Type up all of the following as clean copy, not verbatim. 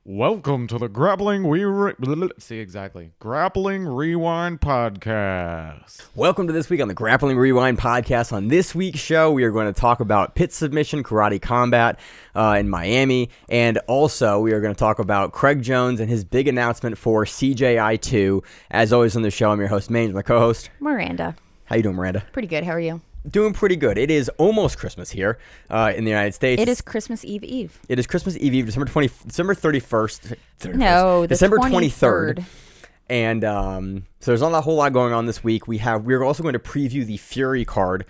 Welcome to the Grappling Grappling Rewind Podcast. Welcome to this week on the Grappling Rewind Podcast. On this week's show, we are going to talk about pit submission karate combat in Miami, and also we are going to talk about Craig Jones and his big announcement for CJI 2. As always on the show, I'm your host, Maine, my co-host Miranda. How you doing, Miranda? Pretty good. How are you? Doing pretty good. It is almost Christmas here in the United States. It is Christmas Eve. It is Christmas Eve, December 31st. No, the December 23rd. And so there's not a whole lot going on this week. We're also going to preview the Fury card,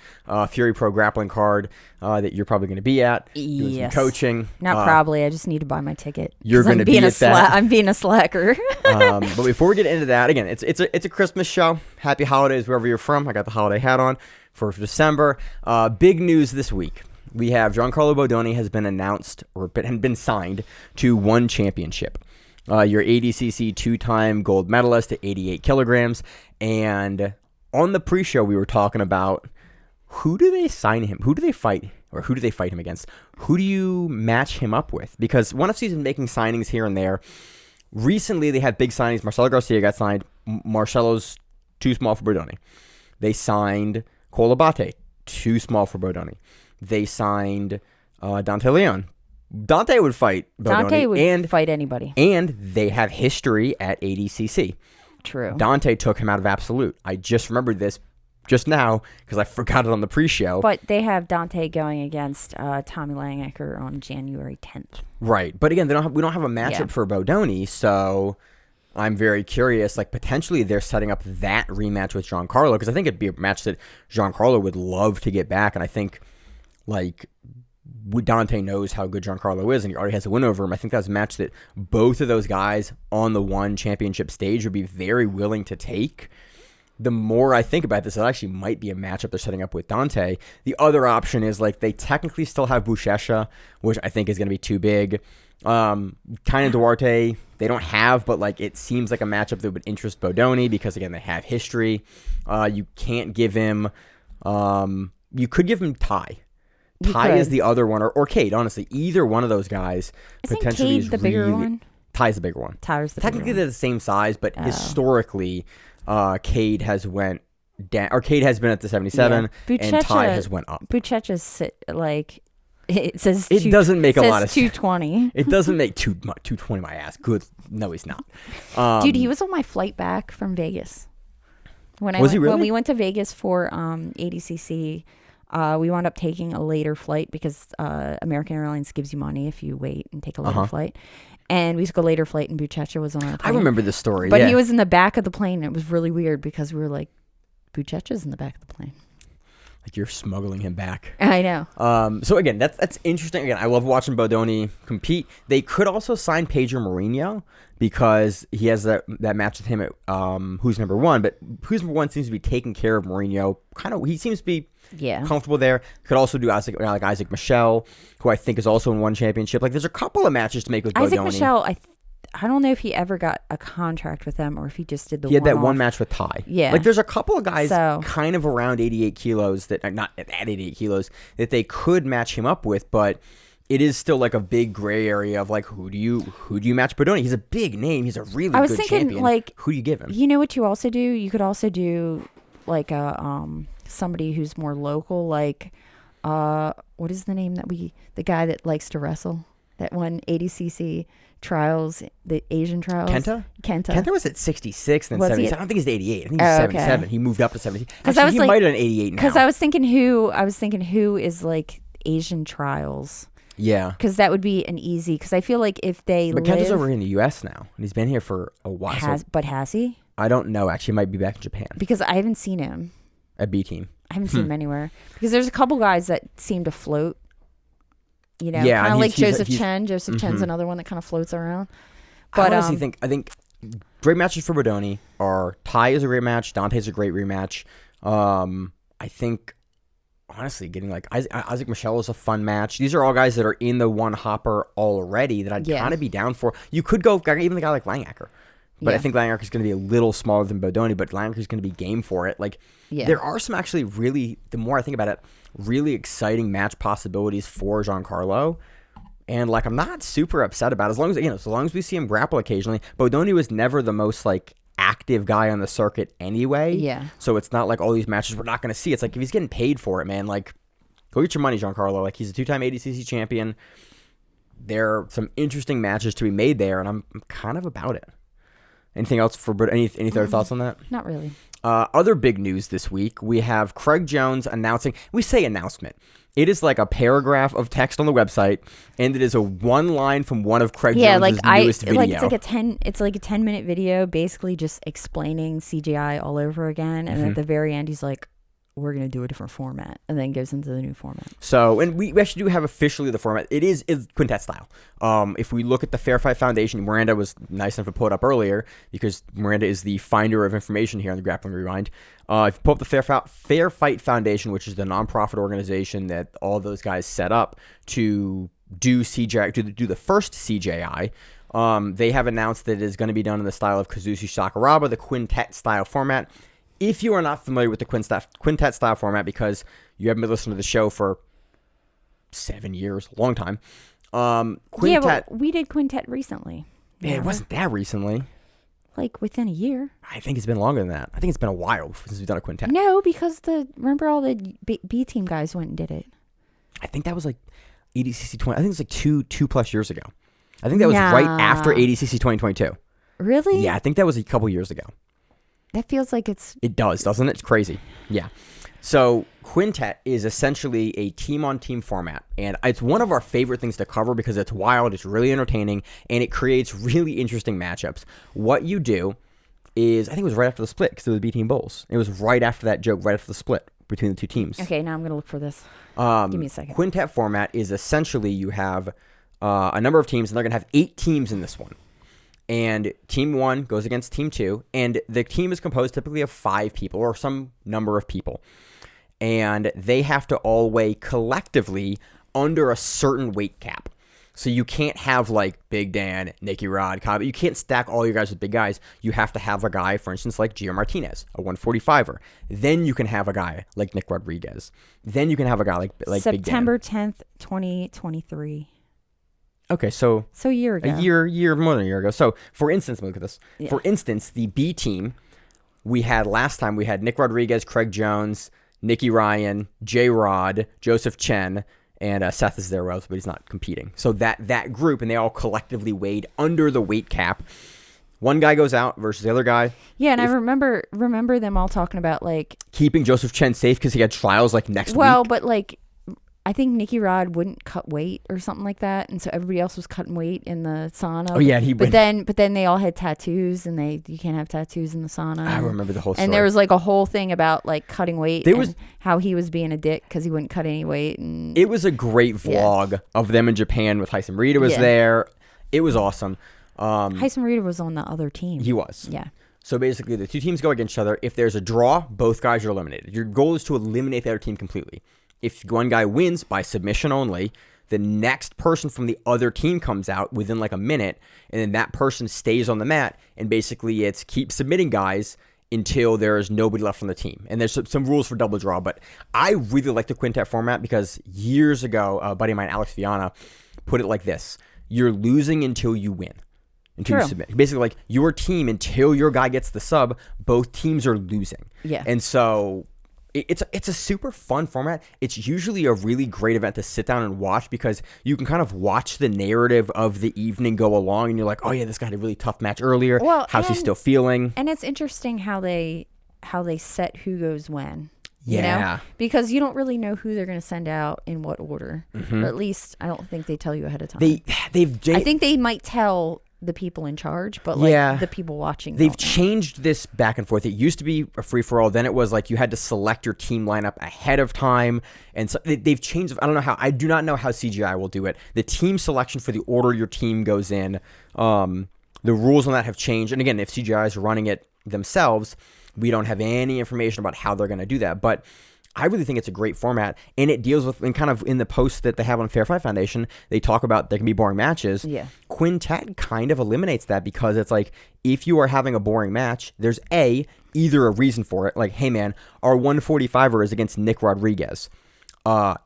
Fury Pro Grappling card that you're probably going to be at. Doing some coaching. Not probably. I just need to buy my ticket. You're going to be at that. I'm being a slacker. But before we get into that, again, it's a Christmas show. Happy holidays wherever you're from. I got the holiday hat on for December. Big news this week. We have Giancarlo Bodoni has been announced or been signed to one championship. Your ADCC two-time gold medalist at 88 kilograms. And on the pre-show, we were talking about who do they sign him? Who do they fight? Or who do they fight him against? Who do you match him up with? Because ONE FC's been making signings here and there. Recently, they had big signings. Marcelo Garcia got signed. Marcelo's too small for Bodoni. They signed Cole Abate, too small for Bodoni. They signed Dante Leon. Dante would fight Bodoni. Dante would fight anybody. And they have history at ADCC. True. Dante took him out of Absolute. I just remembered this just now because I forgot it on the pre-show. But they have Dante going against Tommy Langaker on January 10th. Right. But again, we don't have a matchup for Bodoni, so I'm very curious. Like, potentially they're setting up that rematch with Giancarlo because I think it'd be a match that Giancarlo would love to get back, and I think, like, Dante knows how good Giancarlo is, and he already has a win over him. I think that's a match that both of those guys on the one championship stage would be very willing to take. The more I think about this, it actually might be a matchup they're setting up with Dante. The other option is, like, they technically still have Buchecha, which I think is going to be too big. Tynan Duarte, they don't have, but, like, it seems like a matchup that would interest Bodoni because, again, they have history. You can't give him, you could give him Ty. Ty is the other one, or Cade, honestly. Either one of those guys potentially Cade is the bigger one? Ty's the bigger one. Technically, they're the same size, but historically, Cade has went down, or Cade has been at the 77, and Ty has went up. Buchecha's like, it says it doesn't make a lot of 220. It doesn't make 220 my ass. Good. No, he's not. Dude, he was on my flight back from Vegas. He really? When we went to Vegas for ADCC, we wound up taking a later flight because American Airlines gives you money if you wait and take a later flight. And we took a later flight and Buchecha was on our plane. I remember this story. But he was in the back of the plane. It was really weird because we were like, Buchecha's in the back of the plane. Like you're smuggling him back. I know. So again, that's interesting. Again, I love watching Bodoni compete. They could also sign Pedro Mourinho because he has that match with him at Who's Number One. But Who's Number One seems to be taking care of Mourinho. He seems to be comfortable there. Could also do Isaac Michel, who I think is also in one championship. Like, there's a couple of matches to make with Bodoni. Isaac Michel, I don't know if he ever got a contract with them or if he just did the one. He had that one match with Ty. Yeah. Like, there's a couple of guys kind of around 88 kilos that are not at 88 kilos that they could match him up with, but it is still like a big gray area of like, who do you match Bodoni? He's a big name. He's a really good champion. Like, who do you give him? You know what you also do? You could also do like a somebody who's more local, like what is the name the guy that likes to wrestle that won ADCC trials, the Asian trials? Kenta was at 66 and then 70. I don't think he's 88. I think he's 77. Okay. He moved up to 70. Actually, he might have done 88 now. Because I was thinking who is like Asian trials. Yeah. Because that would be an easy, because I feel like if they But Kenta's over in the U.S. now, and he's been here for a while. But has he? I don't know. Actually, he might be back in Japan. Because I haven't seen him. At B team. I haven't seen him anywhere. Because there's a couple guys that seem to float. You know, kind of like Joseph Chen. Joseph Chen's another one that kind of floats around. But I honestly think great matches for Bodoni are Ty is a great match. Dante's a great rematch. I think honestly getting like Isaac Michel is a fun match. These are all guys that are in the one hopper already that I'd kind of be down for. You could go even the guy like Langaker. But I think Langaker is going to be a little smaller than Bodoni, but Langaker is going to be game for it. Like, there are some actually really, the more I think about it, really exciting match possibilities for Giancarlo. And like, I'm not super upset about it. As long as we see him grapple occasionally. Bodoni was never the most like active guy on the circuit anyway. Yeah. So it's not like all these matches we're not going to see. It's like, if he's getting paid for it, man, like, go get your money, Giancarlo. Like, he's a 2-time ADCC champion. There are some interesting matches to be made there, and I'm kind of about it. Anything else any other thoughts on that? Not really. Other big news this week, we have Craig Jones announcing. We say announcement. It is like a paragraph of text on the website, and it is a one line from one of Craig Jones' newest video. It's like a 10-minute video, basically just explaining CJI all over again, and at the very end, he's like, "We're gonna do a different format," and then goes into the new format. So, and we actually do have officially the format. It's quintet style. If we look at the Fair Fight Foundation, Miranda was nice enough to pull it up earlier because Miranda is the finder of information here on the Grappling Rewind. If you pull up the Fair Fight Foundation, which is the nonprofit organization that all those guys set up to do CJI, to do the first CJI, they have announced that it is going to be done in the style of Kazushi Sakuraba, the quintet style format. If you are not familiar with the quintet style format because you haven't been listening to the show for 7 years, a long time. Quintet. Yeah, but we did quintet recently. Yeah, it wasn't that recently. Like within a year. I think it's been longer than that. I think it's been a while since we've done a quintet. No, because remember all the B team guys went and did it. I think that was like ADCC 20. I think it was like two plus years ago. I think that was right after ADCC 2022. Really? Yeah, I think that was a couple years ago. That feels like It does, doesn't it? It's crazy. Yeah. So quintet is essentially a team-on-team format, and it's one of our favorite things to cover because it's wild, it's really entertaining, and it creates really interesting matchups. What you do is, I think it was right after the split because it was B-Team Bulls. It was right after that joke, right after the split between the two teams. Okay, now I'm going to look for this. Give me a second. Quintet format is essentially you have a number of teams, and they're going to have 8 teams in this one. And team 1 goes against team 2, and the team is composed typically of 5 people or some number of people. And they have to all weigh collectively under a certain weight cap. So you can't have like Big Dan, Nicky Rod, Cobb. You can't stack all your guys with big guys. You have to have a guy, for instance, like Gio Martinez, a 145er. Then you can have a guy like Nick Rodriguez. Then you can have a guy like Big Dan. September 10th, 2023. Okay, so a year ago. More than a year ago. So, for instance, look at this. Yeah. For instance, the B team, last time we had Nick Rodriguez, Craig Jones, Nicky Ryan, J. Rod, Joseph Chen, and Seth is there, but he's not competing. So that group, and they all collectively weighed under the weight cap. One guy goes out versus the other guy. Yeah, and I remember them all talking about like keeping Joseph Chen safe because he had trials like next week. Well, but like I think Nicky Rod wouldn't cut weight or something like that, and so everybody else was cutting weight in the sauna. Oh yeah, but then they all had tattoos, and you can't have tattoos in the sauna. I remember the whole story. And there was like a whole thing about like cutting weight and how he was being a dick because he wouldn't cut any weight. And it was a great vlog of them in Japan with Tyson Rita was there. It was awesome. Tyson Rita was on the other team. He was. Yeah. So basically, the two teams go against each other. If there's a draw, both guys are eliminated. Your goal is to eliminate the other team completely. If one guy wins by submission only, the next person from the other team comes out within like a minute, and then that person stays on the mat, and basically it's keep submitting guys until there's nobody left on the team. And there's some rules for double draw, but I really like the quintet format because years ago, a buddy of mine, Alex Viana, put it like this. You're losing until you win. Until you submit. Basically, like your team, until your guy gets the sub, both teams are losing. Yeah. And so it's a super fun format. It's usually a really great event to sit down and watch because you can kind of watch the narrative of the evening go along, and you're like, oh yeah, this guy had a really tough match earlier. Well, how's he still feeling? And it's interesting how they set who goes when. Yeah. You know? Because you don't really know who they're going to send out in what order. Mm-hmm. Or at least I don't think they tell you ahead of time. I think they might tell the people in charge, but like the people watching. They've changed this back and forth. It used to be a free-for-all. Then it was like you had to select your team lineup ahead of time. And so they've changed. I do not know how CGI will do it. The team selection for the order your team goes in, the rules on that have changed. And again, if CGI is running it themselves, we don't have any information about how they're going to do that. But I really think it's a great format, and it deals with, and kind of in the post that they have on Fair Fight Foundation, they talk about there can be boring matches. Yeah. Quintet kind of eliminates that because it's like, if you are having a boring match, there's either a reason for it, like, hey man, our 145er is against Nick Rodriguez.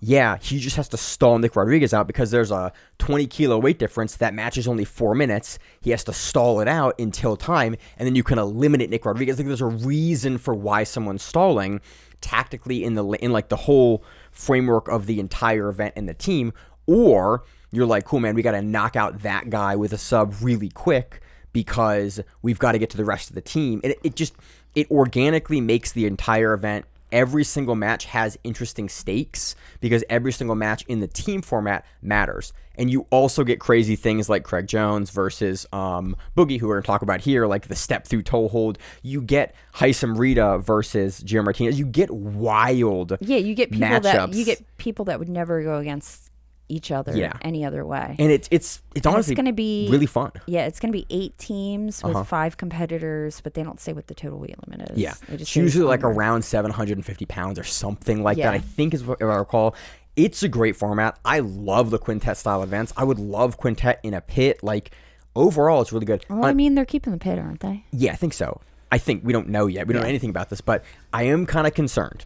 he just has to stall Nick Rodriguez out because there's a 20-kilo weight difference. That match is only 4 minutes. He has to stall it out until time, and then you can eliminate Nick Rodriguez. Like, there's a reason for why someone's stalling tactically in like the whole framework of the entire event and the team. Or you're like, cool, man, we got to knock out that guy with a sub really quick because we've got to get to the rest of the team. And it organically makes the entire event. Every single match has interesting stakes because every single match in the team format matters. And you also get crazy things like Craig Jones versus Boogie, who we're going to talk about here, like the step through toe hold. You get Haisam Rita versus Gio Martinez. You get wild you get people matchups. that would never go against each other any other way. And it's honestly going to be really fun. Yeah, it's going to be 8 teams with 5 competitors, but they don't say what the total weight limit is. Yeah, it's usually like around 750 pounds or something like that, I think is what I recall. It's a great format. I love the quintet style events. I would love quintet in a pit. Like, overall, it's really good. Well, I mean, they're keeping the pit, aren't they? Yeah, I think so. I think we don't know yet. We don't know anything about this, but I am kind of concerned.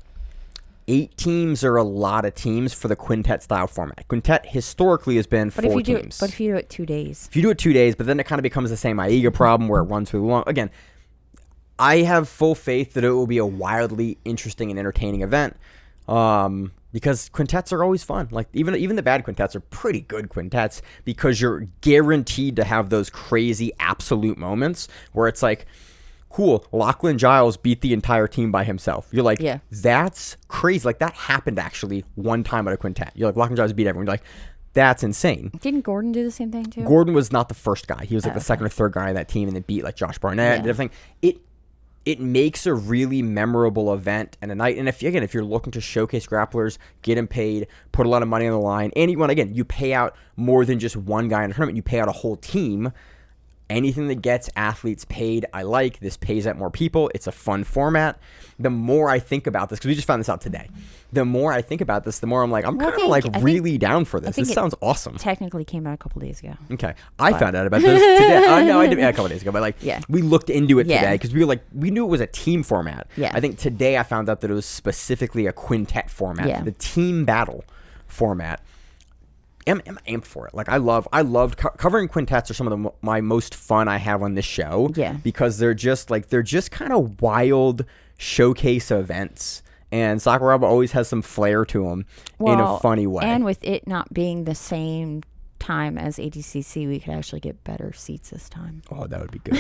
8 teams are a lot of teams for the quintet style format. Quintet historically has been 4 teams. But if you do it 2 days. If you do it 2 days, but then it kind of becomes the same Aiga problem where it runs really long. Again, I have full faith that it will be a wildly interesting and entertaining event because quintets are always fun. Like, even the bad quintets are pretty good quintets because you're guaranteed to have those crazy absolute moments where it's like, cool, Lachlan Giles beat the entire team by himself. You're like, that's crazy. Like, that happened actually one time at a quintet. You're like, Lachlan Giles beat everyone. You're like, that's insane. Didn't Gordon do the same thing too? Gordon was not the first guy. He was like the second or third guy on that team, and they beat like Josh Barnett and everything. It makes a really memorable event and a night. And if you're looking to showcase grapplers, get them paid, put a lot of money on the line, and you pay out more than just one guy in a tournament. You pay out a whole team. Anything that gets athletes paid, I like. This pays out more people. It's a fun format. The more I think about this, because we just found this out today, the more I think about this, the more I'm like, I'm kind of really down for this. This sounds awesome. Technically came out a couple days ago. Okay. I found out about this today. No, I did a couple days ago, but we looked into it today because we knew it was a team format. Yeah. I think today I found out that it was specifically a quintet format, the team battle format. I'm amped for it. Like, I loved covering quintets are some of my most fun I have on this show. Yeah. Because they're just kind of wild showcase events. And Sakuraba always has some flair to them in a funny way. And with it not being the same time as ADCC, we could actually get better seats this time. Oh, that would be good.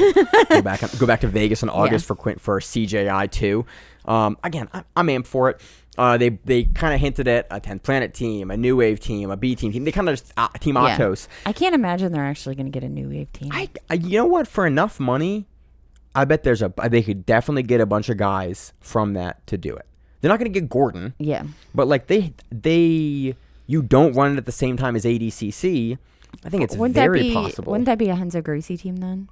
go back to Vegas in August for CJI too. Again, I'm amped for it. They kind of hinted at a 10th Planet team, a New Wave team, a B team. They kind of just Team Octos. I can't imagine they're actually going to get a New Wave team. You know what? For enough money, I bet they could definitely get a bunch of guys from that to do it. They're not going to get Gordon. Yeah. But like you don't run it at the same time as ADCC. I think it's very possible. Wouldn't that be a Henzo Gracie team then?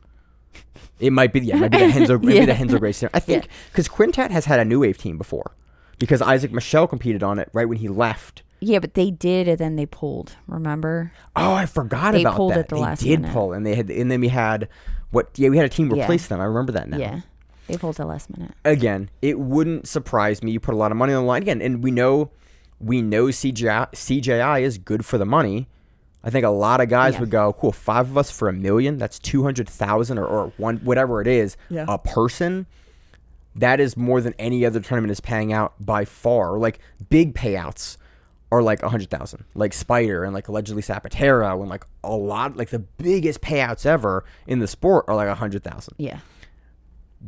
It might be. Yeah, it might be the Henzo Gracie team. I think because Quintet has had a New Wave team before. Because Isaac Michelle competed on it right when he left. Yeah, but they did, and then they pulled. Remember? Oh, I forgot about that. They pulled at the last minute. They did pull, and then we had we had a team replace them. I remember that now. Yeah, they pulled at the last minute. Again, it wouldn't surprise me. You put a lot of money on the line again, and we know CJI is good for the money. I think a lot of guys would go, cool, 5 of us for $1 million. That's 200,000 or one whatever it is a person. That is more than any other tournament is paying out by far. Like, big payouts are like 100,000, like Spider and like allegedly Zapatero, and like a lot, like the biggest payouts ever in the sport are like 100,000. Yeah,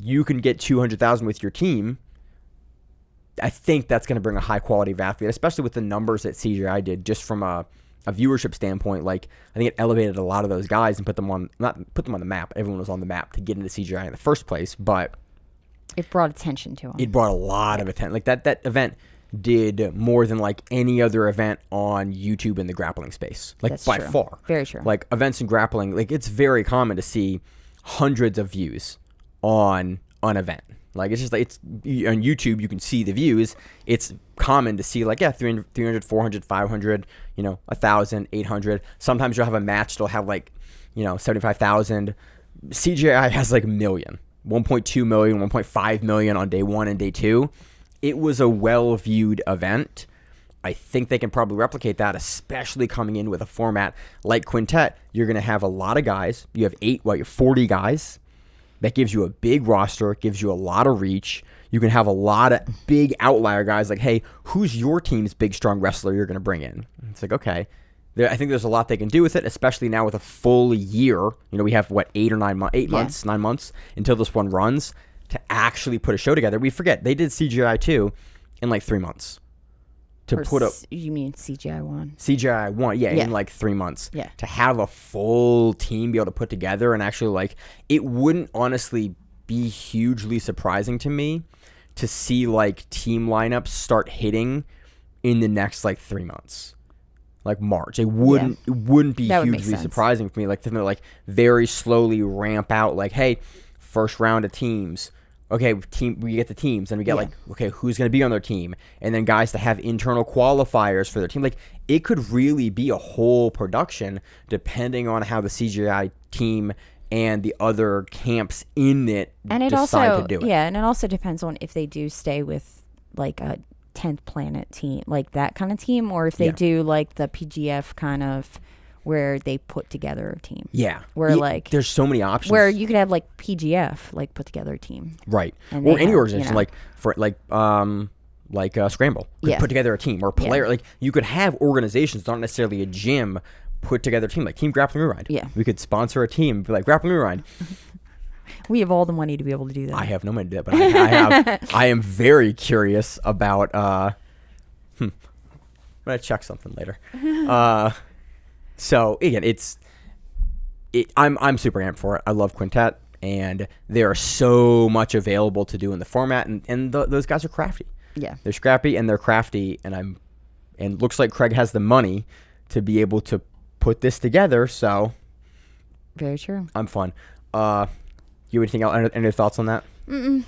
you can get 200,000 with your team. I think that's going to bring a high quality of athlete, especially with the numbers that CJI did, just from a viewership standpoint. Like, I think it elevated a lot of those guys and put them on the map. Everyone was on the map to get into CJI in the first place, but it brought attention to him. It brought a lot of attention. Like that event did more than like any other event on YouTube in the grappling space. Like, that's by far. Very true. Like, events in grappling, like, it's very common to see hundreds of views on an event. Like, it's just like, it's on YouTube, you can see the views. It's common to see like 300, 400, 500, 1,000, 800. Sometimes you'll have a match that'll have like 75,000. CJI has like a million. 1.2 million, 1.5 million on day 1 and day 2. It was a well-viewed event. I think they can probably replicate that, especially coming in with a format like quintet. You're going to have a lot of guys. You have you have 40 guys. That gives you a big roster, gives you a lot of reach. You can have a lot of big outlier guys like, hey, who's your team's big, strong wrestler you're going to bring in? It's like, okay. I think there's a lot they can do with it, especially now with a full year. You know, we have, 9 months until this one runs to actually put a show together. We forget, they did CJI 2 in like 3 months. You mean CJI 1? CJI 1, in like 3 months. Yeah. To have a full team be able to put together and actually, like, it wouldn't honestly be hugely surprising to me to see, like, team lineups start hitting in the next, like, 3 months. Like March. It wouldn't be hugely surprising for me. Like, to like very slowly ramp out, like, hey, first round of teams. Okay, we get the teams, and we get okay, who's going to be on their team, and then guys to have internal qualifiers for their team. Like, it could really be a whole production depending on how the CGI team and the other camps in it decide to do it. Yeah, and it also depends on if they do stay with like a 10th planet team, like that kind of team, or if they do like the PGF kind of where they put together a team. Yeah. Where like there's so many options. Where you could have like PGF like put together a team. Right. Or any organization like Scramble could put together a team, or player like you could have organizations, not necessarily a gym, put together a team, like Team Grappling Rewind. Yeah. We could sponsor a team, be like Grappling Rewind. We have all the money to be able to do that. I have no money to do that, but I am very curious about I'm gonna check something later. So again, I'm super amped for it. I love quintet, and there are so much available to do in the format, and those guys are crafty. Yeah, they're scrappy and they're crafty, and looks like Craig has the money to be able to put this together. So very true. I'm fun. You anything else? Any thoughts on that?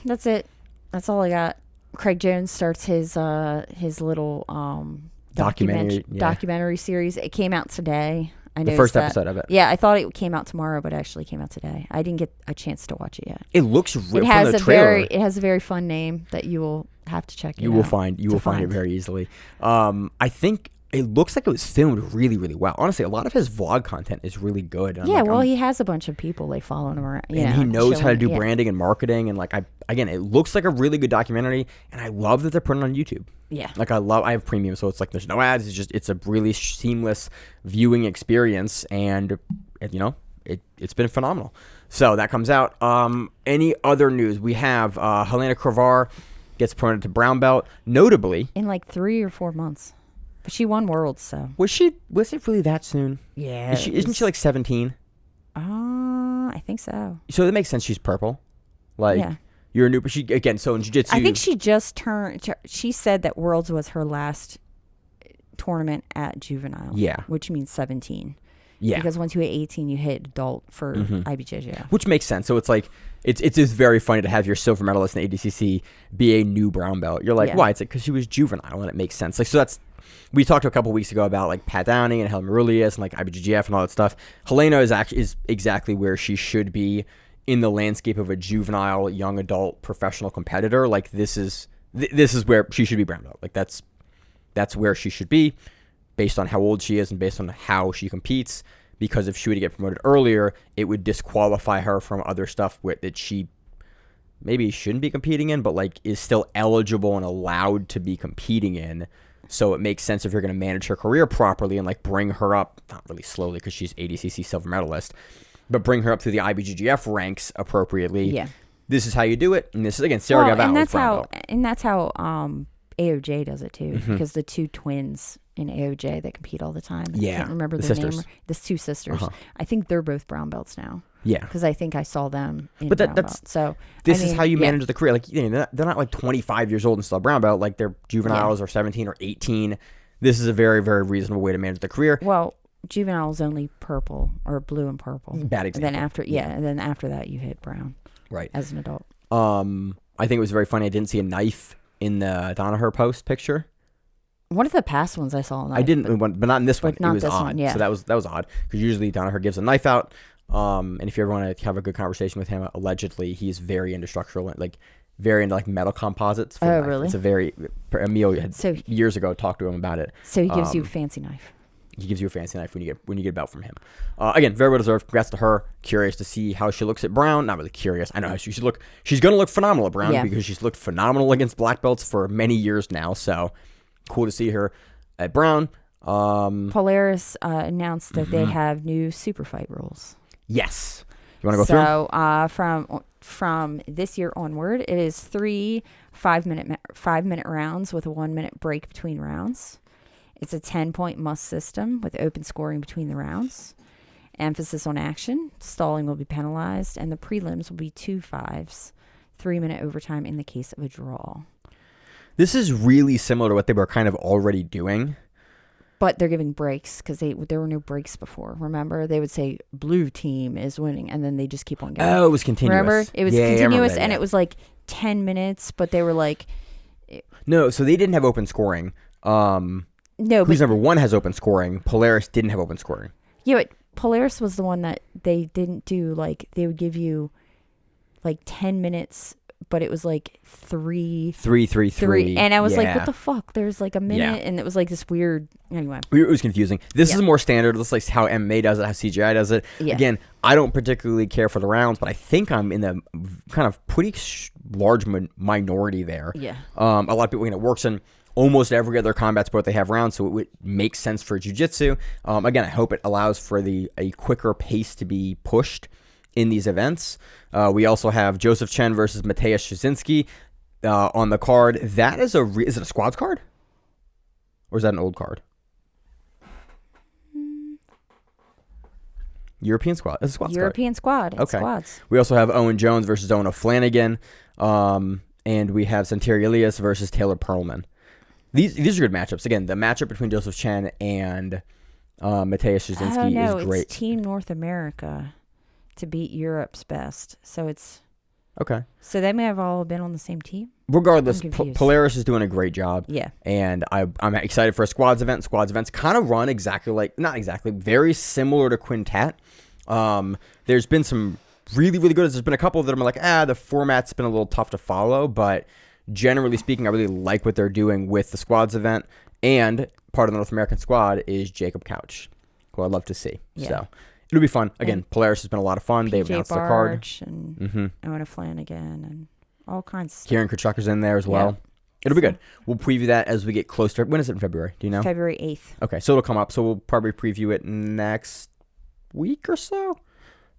That's it. That's all I got. Craig Jones starts his little documentary series. It came out today. I know the first episode of it. Yeah, I thought it came out tomorrow, but it actually came out today. I didn't get a chance to watch it yet. It looks it has a very fun name that you will have to check. You will find it very easily. I think it looks like it was filmed really, really well. Honestly, a lot of his vlog content is really good. He has a bunch of people they follow him around. And he knows how to do branding and marketing. And it looks like a really good documentary. And I love that they're putting it on YouTube. Yeah. I have premium, so it's like there's no ads. It's a really seamless viewing experience. And, it's been phenomenal. So that comes out. Any other news? We have Helena Cravar gets promoted to brown belt, notably. In like 3 or 4 months. But she won Worlds, so. Was it really that soon? Yeah. Isn't she like 17? I think so. So that makes sense. She's purple. You're a new, but she, again, so in jiu-jitsu. I think she just she said that Worlds was her last tournament at juvenile. Yeah. Which means 17. Yeah. Because once you hit 18, you hit adult for IBJJF. Which makes sense. So it's like, it's just very funny to have your silver medalist in ADCC be a new brown belt. You're like, why? It's like, because she was juvenile, and it makes sense. Like, so that's, we talked a couple weeks ago about like Pat Downey and Helen Marulius and like IBJJF and all that stuff. Helena is exactly where she should be in the landscape of a juvenile, young adult, professional competitor. Like this is where she should be brown belt. Like that's where she should be, based on how old she is and based on how she competes. Because if she were to get promoted earlier, it would disqualify her from other stuff that she maybe shouldn't be competing in, but like is still eligible and allowed to be competing in. So it makes sense if you're going to manage her career properly and like bring her up, not really slowly because she's ADCC silver medalist, but bring her up through the IBJJF ranks appropriately. Yeah, this is how you do it, and this is again Sarah Gaval. And that's how AOJ does it too, because the two twins in AOJ that compete all the time. I can't remember their name. The two sisters. I think they're both brown belts now. Yeah, because I think I saw them in brown belt. So this is how you manage the career. Like they're not like 25 years old and still brown belt. Like they're juveniles or 17 or 18. This is a very, very reasonable way to manage the career. Well, juvenile is only purple or blue and purple. Bad example. And then after that you hit brown. Right. As an adult. I think it was very funny. I didn't see a knife in the Danaher post picture. One of the past ones I saw. I didn't, but not in this one. Not it was this odd. One, yeah. So that was odd because usually Danaher gives a knife out. And if you ever want to have a good conversation with him, allegedly he's very into structural. Like very into like metal composites. Oh, really? It's a very Emil had So years ago talked to him about it. So he gives you a fancy knife. He gives you a fancy knife when you get a belt from him. Again, very well deserved. Congrats to her. Curious to see how she looks at Brown. Not really curious. I know how she should look. She's going to look phenomenal at Brown because she's looked phenomenal against black belts for many years now. So cool to see her at Brown. Polaris announced that they have new super fight rules. Yes. You want to go through? So from this year onward, it is 3 5-minute rounds with a 1-minute break between rounds. It's a 10-point must system with open scoring between the rounds. Emphasis on action. Stalling will be penalized, and the prelims will be 2 5s, 3-minute overtime in the case of a draw. This is really similar to what they were kind of already doing. But they're giving breaks because there were no breaks before. Remember, they would say blue team is winning, and then they just keep on going. Oh, it was continuous. Remember, it was continuous, and it was like 10 minutes. But they were like, no. So they didn't have open scoring. No, who's number one has open scoring. Polaris didn't have open scoring. Yeah, but Polaris was the one that they didn't do. Like they would give you like 10 minutes. But it was like 3, 3. And I was like, what the fuck? There's like a minute. And it was like this weird. Anyway. It was confusing. This is more standard. This is like how MMA does it, how CJI does it. Yeah. Again, I don't particularly care for the rounds, but I think I'm in the kind of pretty large minority there. Yeah. A lot of people, it works in almost every other combat sport they have rounds, so it would make sense for jiu-jitsu. Again, I hope it allows for a quicker pace to be pushed in these events. We also have Joseph Chen versus Mateusz Szczecinski on the card. That is is it a squads card? Or is that an old card? European squad. It's a squads European card. squad. It's squads. We also have Owen Jones versus Owen O'Flanagan. And we have Santeri Elias versus Taylor Perlman. These are good matchups. Again, the matchup between Joseph Chen and Mateusz Szczecinski is great. It's Team North America to beat Europe's best. So it's okay. So they may have all been on the same team. Regardless, Polaris is doing a great job. Yeah. And I'm excited for a squads event. Squads events kind of run very similar to quintet. There's been some really, really good. There's been a couple that I'm like, the format's been a little tough to follow, but generally speaking, I really like what they're doing with the squads event. And part of the North American squad is Jacob Couch, who I'd love to see. Yeah. So it'll be fun. Again, Polaris has been a lot of fun. They've announced the card. And Owen Flanagan and all kinds of stuff. Kieran Kachuk's in there as well. Yeah. It'll be good. We'll preview that as we get close to it. When is it in February? Do you know? February 8th. Okay, so it'll come up. So we'll probably preview it next week or so.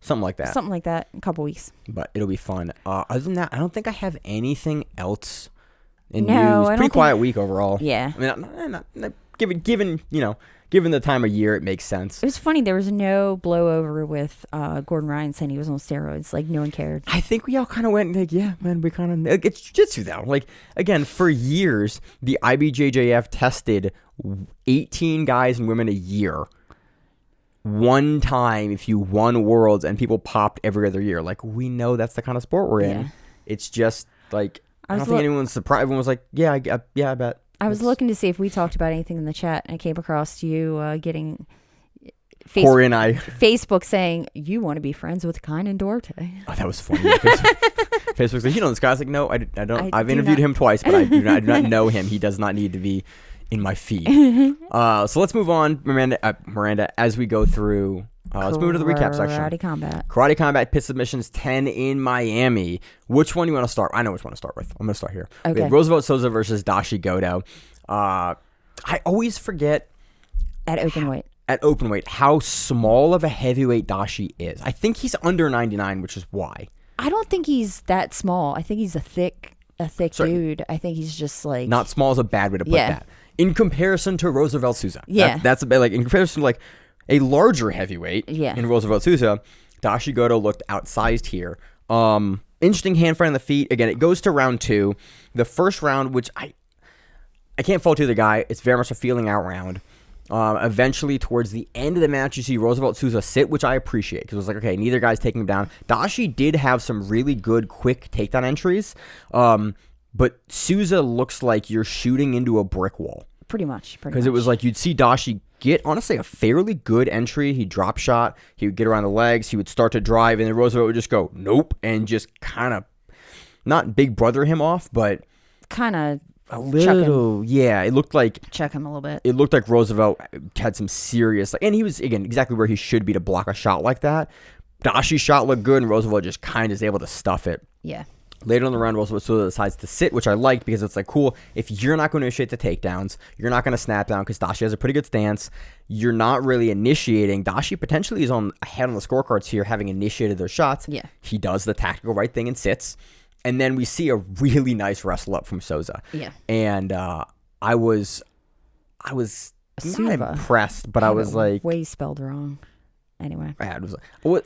Something like that. Something like that. A couple weeks. But it'll be fun. Other than that, I don't think I have anything else in news. Pretty quiet week overall. Yeah. I mean, given the time of year, it makes sense. It was funny. There was no blowover with Gordon Ryan saying he was on steroids. Like, no one cared. I think we all kind of went like, yeah, man, we kind of... It's jiu-jitsu, though. Like, again, for years, the IBJJF tested 18 guys and women a year. One time, if you won Worlds and people popped every other year. Like, we know that's the kind of sport we're in. It's just, like... I don't think anyone's surprised. Everyone was like, yeah, I bet. I was looking to see if we talked about anything in the chat, and I came across you getting Corey and I. Facebook saying, you want to be friends with Kine and Duarte. Oh, that was funny. Facebook's like, this guy? I was like, no, I don't. I've interviewed him twice, but I do not know him. He does not need to be in my feed. So let's move on, Miranda, as we go through... let's move to the recap section. Karate Combat pit submissions 10 in Miami. Which one do you want to start? I know which one to start with. I'm going to start here. Okay. We have Roosevelt Souza versus Daishi Goto. I always forget at open weight how small of a heavyweight Daishi is. I think he's under 99, which is why. I don't think he's that small. I think he's a thick dude. I think he's just like... Not small is a bad way to put that. In comparison to Roosevelt Souza. Yeah. That's a bit like in comparison to like a larger heavyweight in Roosevelt Souza, Daishi Goto looked outsized here. Interesting hand fight on the feet. Again, it goes to round 2. The first round, which I can't fault either guy. It's very much a feeling out round. Eventually, towards the end of the match, you see Roosevelt Souza sit, which I appreciate because it was like, okay, neither guy's taking him down. Daishi did have some really good, quick takedown entries, but Souza looks like you're shooting into a brick wall. Pretty much. Because it was like you'd see Daishi get, honestly, a fairly good entry. He'd drop shot. He would get around the legs. He would start to drive, and then Roosevelt would just go, nope, and just kind of not big brother him off, but kind of a little. Yeah, it looked like check him a little bit. It looked like Roosevelt had some serious, and he was again exactly where he should be to block a shot like that. Daishi's shot looked good, and Roosevelt just kind of is able to stuff it. Yeah. Later in the round, Roosevelt Souza decides to sit, which I liked because it's like, cool, if you're not going to initiate the takedowns, you're not going to snap down because Daishi has a pretty good stance, you're not really initiating. Daishi potentially is ahead on the scorecards here, having initiated their shots. Yeah. He does the tactical right thing and sits. And then we see a really nice wrestle up from Souza. Yeah. And I was not impressed, but I was like... way spelled wrong. Anyway. It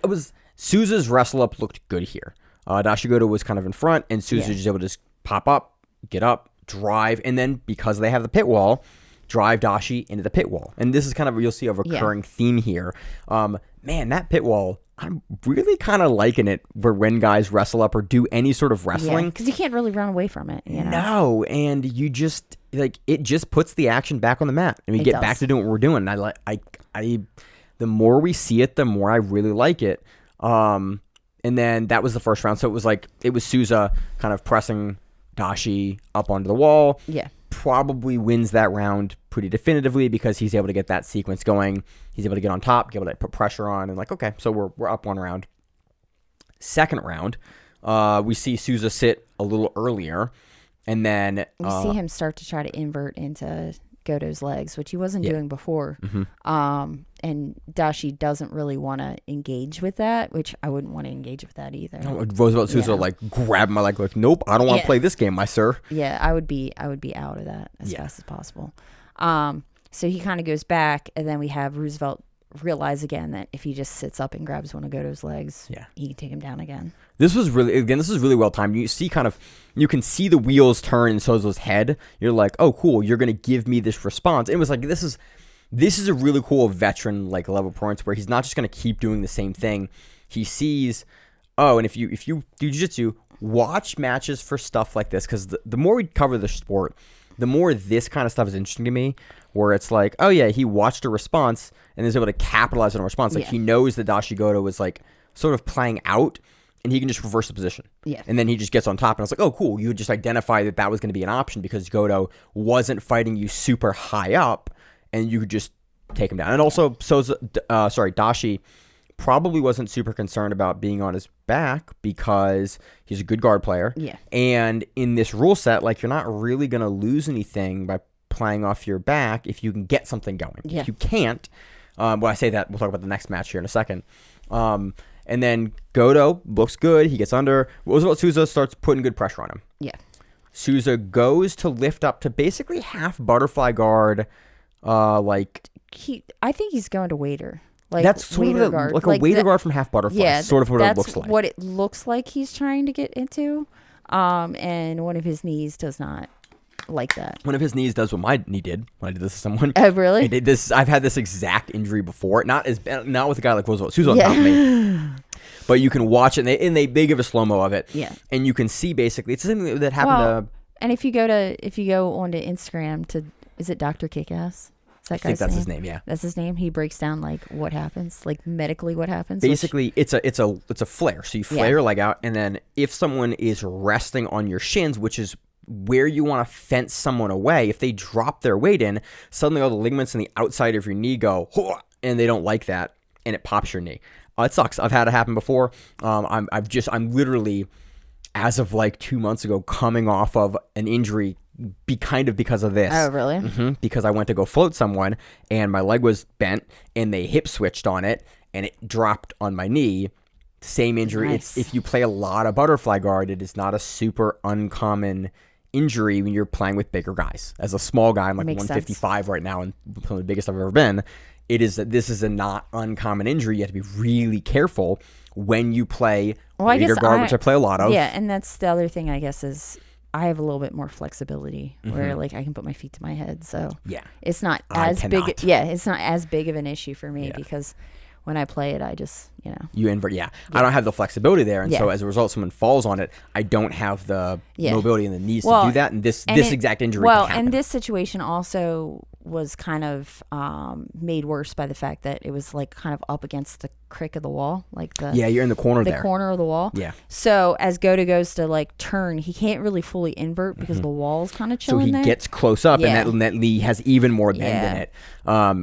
was Souza's wrestle up looked good here. Daishi Goto was kind of in front, and Souza was just able to just pop up, get up, drive, and then because they have the pit wall, drive Daishi into the pit wall. And this is kind of, you'll see a recurring theme here. Man, that pit wall, I'm really kind of liking it where when guys wrestle up or do any sort of wrestling. Because you can't really run away from it. You know? No, and you just, like, it just puts the action back on the mat. And we get back to doing what we're doing. The more we see it, the more I really like it. And then that was the first round. So it was Souza kind of pressing Daishi up onto the wall. Yeah. Probably wins that round pretty definitively because he's able to get that sequence going. He's able to get on top, able to put pressure on, and like, okay, so we're up one round. Second round, we see Souza sit a little earlier, and then we see him start to try to invert into Goto's legs, which he wasn't doing before. Mm-hmm. And Daishi doesn't really want to engage with that, which I wouldn't want to engage with that either. Roosevelt Souza like grab my leg, like, nope, I don't want to play this game, my sir. Yeah, I would be out of that as fast as possible. So he kind of goes back, and then we have Roosevelt realize again that if he just sits up and grabs one of Goto's legs, he can take him down again. This was really well timed. You can see the wheels turn in Souza's head. You're like, oh, cool, you're going to give me this response. It was like, this is a really cool veteran like level performance where he's not just going to keep doing the same thing. He sees, and if you do jiu-jitsu, watch matches for stuff like this, because the more we cover the sport, the more this kind of stuff is interesting to me, where it's like, oh yeah, he watched a response and is able to capitalize on a response. Like he knows that Daishi Goto was like sort of playing out, and he can just reverse the position. Yeah. And then he just gets on top, and I was like, oh, cool. You would just identify that was going to be an option because Goto wasn't fighting you super high up, and you could just take him down. And also, Daishi probably wasn't super concerned about being on his back because he's a good guard player. Yeah. And in this rule set, like, you're not really going to lose anything by playing off your back if you can get something going. Yeah. If you can't, I say that, we'll talk about the next match here in a second. And then Goto looks good. He gets under. Roosevelt Souza starts putting good pressure on him. Yeah. Souza goes to lift up to basically half butterfly guard. I think he's going to waiter. Like that's sort waiter of guard. like a waiter guard from half butterfly. Yeah, sort of what it looks like. That's what it looks like he's trying to get into. And one of his knees does not like that. One of his knees does what my knee did when I did this to someone. Oh, really? I did this. I've had this exact injury before. Not with a guy like Roosevelt Souza on top of me. But you can watch it, and they give a slow mo of it. Yeah. And you can see basically it's something that happened to. And if you go onto Instagram is it Dr. Kickass? I think that's his name. Yeah, that's his name. He breaks down like what happens, like medically what happens. Basically, it's a flare. So you flare your leg out, and then if someone is resting on your shins, which is where you want to fence someone away, if they drop their weight in, suddenly all the ligaments on the outside of your knee go, and they don't like that, and it pops your knee. It sucks. I've had it happen before. I'm literally, as of like 2 months ago, coming off of an injury because of this. Oh, really? Mm-hmm. Because I went to go float someone, and my leg was bent, and they hip switched on it, and it dropped on my knee. Same injury. Nice. If you play a lot of butterfly guard, it is not a super uncommon injury when you're playing with bigger guys. As a small guy, I'm like 155 right now, and some of the biggest I've ever been. This is a not uncommon injury. You have to be really careful when you play bigger guard, which I play a lot of. Yeah, and that's the other thing, I guess, is I have a little bit more flexibility where like I can put my feet to my head. So it's not as big. Yeah, it's not as big of an issue for me because when I play it, I just, You invert, I don't have the flexibility there. And so as a result, someone falls on it, I don't have the mobility in the knees to do that. And this exact injury can happen. And this situation also, was kind of made worse by the fact that it was like kind of up against the crick of the wall, like you're in the corner there. The corner of the wall. Yeah. So as Goto goes to like turn, he can't really fully invert because the wall's kind of chilling. So he there. gets close up, and that knee has even more bend in it.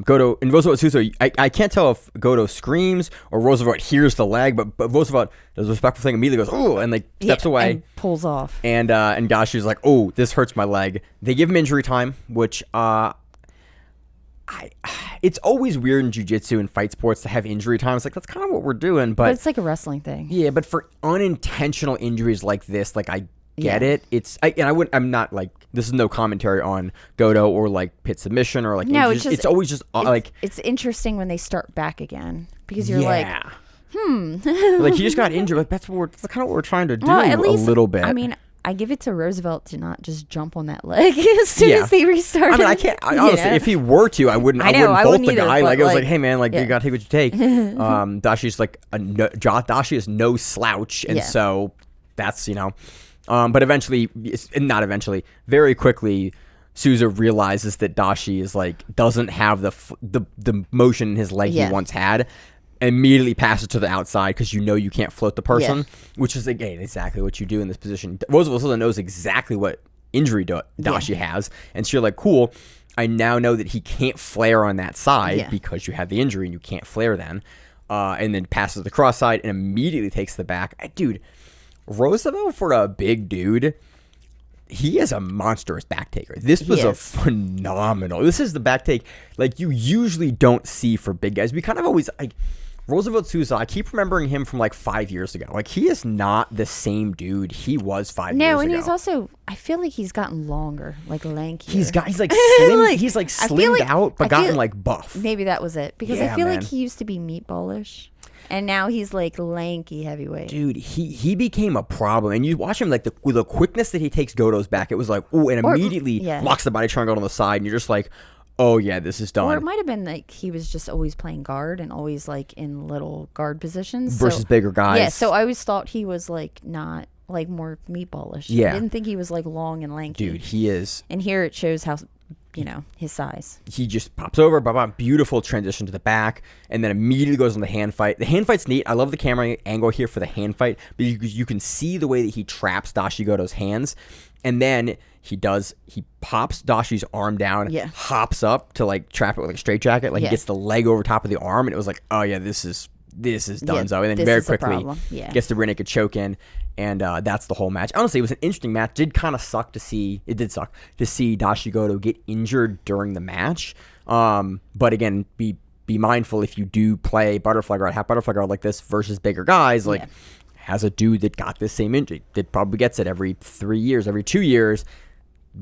Goto and Roosevelt Souza, I can't tell if Goto screams or Roosevelt hears the leg, but Roosevelt does a respectful thing, immediately goes, oh, and like steps away. And pulls off. And Daishi's like, oh, this hurts my leg. They give him injury time, which it's always weird in jiu-jitsu and fight sports to have injury time. It's like, that's kind of what we're doing. But it's like a wrestling thing. Yeah, but for unintentional injuries like this, like I get it. I'm not like, this is no commentary on Goto or like pit submission or like no, injuries. It's always just like. It's interesting when they start back again because you're like, like he just got injured. Like that's kind of what we're trying to do at least, a little bit. I mean, I give it to Roosevelt to not just jump on that leg as soon as they restart. I mean, I can't. Honestly, if he were to, I wouldn't bolt the guy. Like I was like, hey man, like you gotta take what you take. Daishi's like Daishi is no slouch, and so that's But very quickly, Souza realizes that Daishi is like doesn't have the motion in his leg he once had. Immediately passes to the outside because you can't float the person, which is again exactly what you do in this position. Roosevelt Souza knows exactly what injury Daishi has, and so you're like, cool. I now know that he can't flare on that side because you have the injury and you can't flare then, and then passes the cross side and immediately takes the back. Dude, Roosevelt for a big dude. He is a monstrous back taker. This was a phenomenal. This is the back take like you usually don't see for big guys. We kind of always like Roosevelt Souza. I keep remembering him from like 5 years ago. Like he is not the same dude he was 5 years ago. No, and he's also. I feel like he's gotten longer, like lankier. He's like slim. He's like slimmed out, but gotten like buff. Maybe that was it because I feel like he used to be meatballish. And now he's like lanky heavyweight. Dude, he became a problem. And you watch him like with the quickness that he takes Goto's back, it was like, ooh, and immediately locks the body triangle on the side. And you're just like, oh yeah, this is done. Or it might have been like he was just always playing guard and always like in little guard positions. Versus bigger guys. Yeah, so I always thought he was like not like more meatballish. Yeah. I didn't think he was like long and lanky. Dude, he is. And here it shows how his size. He just pops over, beautiful transition to the back, and then immediately goes on the hand fight. The hand fight's neat. I love the camera angle here for the hand fight, but you can see the way that he traps Daishi Goto's hands, and then he pops Daishi's arm down, hops up to like trap it with like a straight jacket, like he gets the leg over top of the arm, and it was like, oh yeah, this is donezo, and then very quickly gets the rear naked choke in. And that's the whole match. Honestly, it was an interesting match. It did suck to see Daishi Goto get injured during the match. But again, be mindful if you do play butterfly guard, half butterfly guard like this versus bigger guys, like has a dude that got this same injury, that probably gets it every 3 years, every 2 years.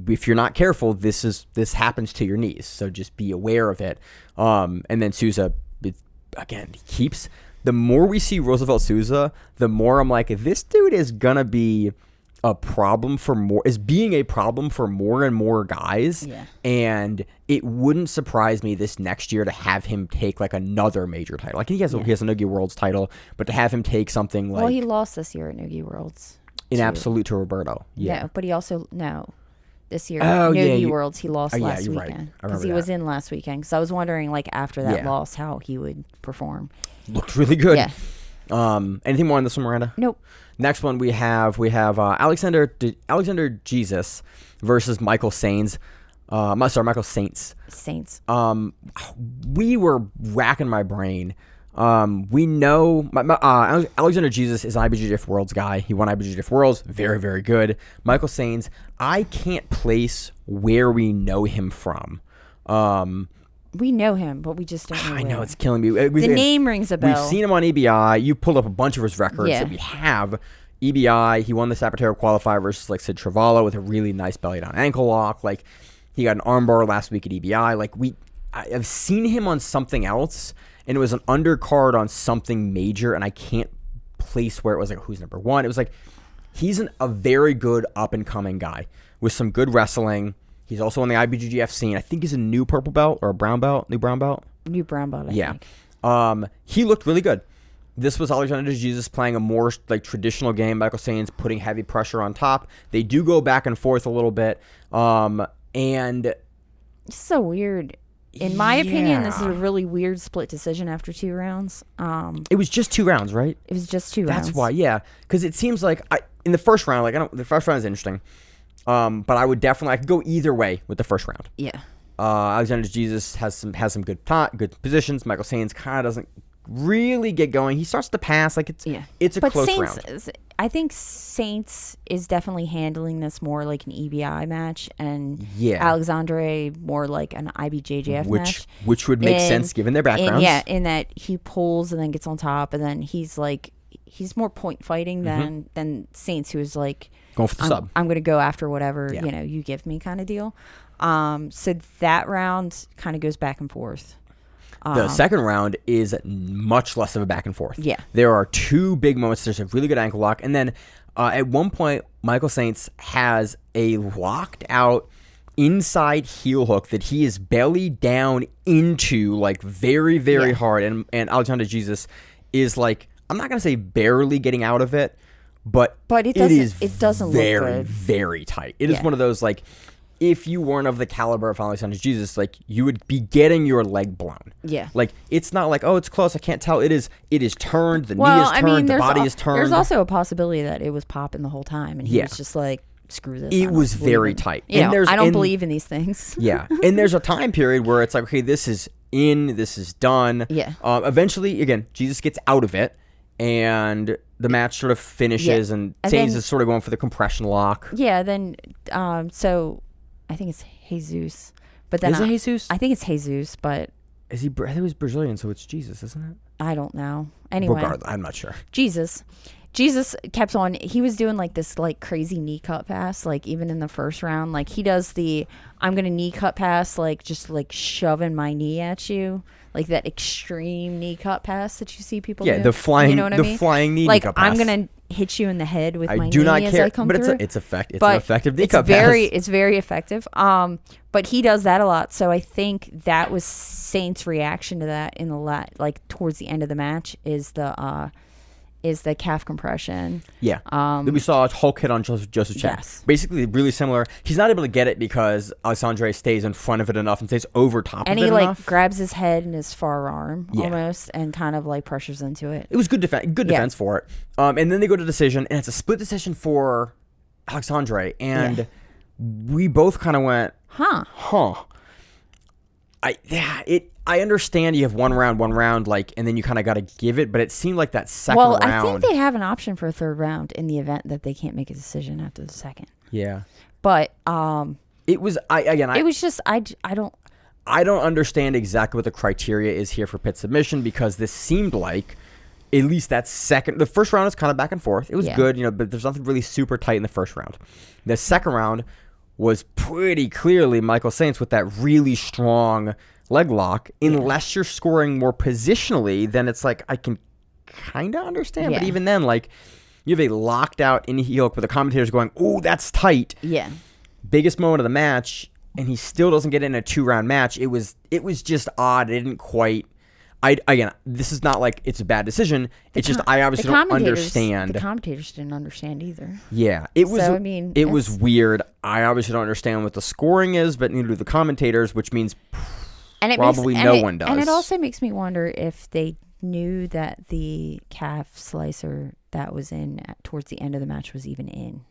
If you're not careful, this happens to your knees. So just be aware of it. And then Souza, again, keeps. The more we see Roosevelt Souza, the more I'm like, this dude is gonna be a problem for more and more guys. Yeah. And it wouldn't surprise me this next year to have him take like another major title. Like he has a Noogie Worlds title, but to have him take something like. Well, he lost this year at Noogie Worlds. In absolute to Roberto. Yeah. No, but he also this year Noogie Worlds he lost last weekend because he was in last weekend. So I was wondering like after that loss how he would perform. Looked really good. Yeah. Anything more on this one, Miranda? Nope. Next one we have Alexander Jesus versus Michael Saints. Michael Saints. We were racking my brain. We know Alexander Jesus is an IBJJF Worlds guy. He won IBJJF Worlds. Very, very good. Michael Saints, I can't place where we know him from. We know him, but we just don't know where. I know, it's killing me. The name rings a bell. We've seen him on EBI. You pulled up a bunch of his records that we have. EBI, he won the Zapatero qualifier versus like Sid Travala with a really nice belly down ankle lock. Like he got an armbar last week at EBI. Like I've seen him on something else, and it was an undercard on something major, and I can't place where it was like who's number one. It was like he's a very good up and coming guy with some good wrestling. He's also on the IBJJF scene. I think he's a new purple belt or a brown belt, new brown belt. New brown belt, I think. He looked really good. This was Alexander Jesus playing a more like traditional game. Michael Saints putting heavy pressure on top. They do go back and forth a little bit. And so weird. In my opinion, this is a really weird split decision after 2 rounds. It was just 2 rounds, right? It was just 2 rounds. That's why, yeah. Because it seems like in the first round, the first round is interesting. But I could go either way with the first round. Yeah. Alexander Jesus has some good positions. Michael Sainz kind of doesn't really get going. He starts to pass. Like it's a close round. I think Saints is definitely handling this more like an EBI match, and Alexandre more like an IBJJF match. Which would make sense given their backgrounds. In that he pulls and then gets on top, and then he's more point fighting than Saints, who is like going for the sub. I'm going to go after whatever you give me kind of deal. So that round kind of goes back and forth. The second round is much less of a back and forth. Yeah. There are 2 big moments. There's a really good ankle lock. And then at one point, Michael Sainz has a locked out inside heel hook that he is belly down into like very, very hard. And Alexander Jesus is like, I'm not going to say barely getting out of it, but it doesn't very, look good. Very tight. It is one of those like, if you weren't of the caliber of Alexander Jesus, like you would be getting your leg blown. Yeah. Like it's not like, oh, it's close, I can't tell. It is turned, the knee is turned, the body is turned. There's also a possibility that it was popping the whole time and he was just like, screw this. It was very tight. I don't believe in these things. Yeah. And there's a time period where it's like, okay, this is done. Yeah. Eventually, again, Jesus gets out of it and the match sort of finishes and Sainz is sort of going for the compression lock. Yeah, then so I think it's Jesus, but then is it Jesus? I think it's Jesus, but is he? I think he was Brazilian, so it's Jesus, isn't it? I don't know. Anyway, regardless, I'm not sure. Jesus kept on. He was doing like this like crazy knee cut pass, like even in the first round. Like he does the I'm gonna knee cut pass, like just like shoving my knee at you, like that extreme knee cut pass that you see people do. Yeah, the flying, you know what I mean? Flying knee like cut pass. I'm gonna hit you in the head with my do knee not as care, I come but through. It's an effective knee cut pass. It's very effective. But he does that a lot. So I think that was Saint's reaction to that in the like towards the end of the match is the calf compression. Yeah. Then we saw a Hulk hit on Joseph Chen. Yes. Basically really similar. He's not able to get it because Alexandre stays in front of it enough and stays over top of it enough. And he grabs his head and his far arm almost and kind of like pressures into it. It was good defense for it. And then they go to decision and it's a split decision for Alexandre. And we both kind of went, huh. I understand you have one round, like, and then you kind of got to give it, but it seemed like that second round. Well, I think they have an option for a third round in the event that they can't make a decision after the second. Yeah. But it was it was just I don't understand exactly what the criteria is here for pit submission because this seemed like at least the first round was kind of back and forth. It was good, but there's nothing really super tight in the first round. The second round was pretty clearly Michael Sainz with that really strong leg lock. Unless you're scoring more positionally, then it's like I can kind of understand. But even then, like you have a locked out in heel hook with the commentators going, "Oh, that's tight." Yeah. Biggest moment of the match, and he still doesn't get in a 2-round match. It was just odd. It didn't quite. This is not like it's a bad decision. It's just I obviously don't understand. The commentators didn't understand either. Yeah, it was. So, it was weird. I obviously don't understand what the scoring is, but neither do the commentators, which means probably no one does. And it also makes me wonder if they knew that the calf slicer that was in towards the end of the match was even in.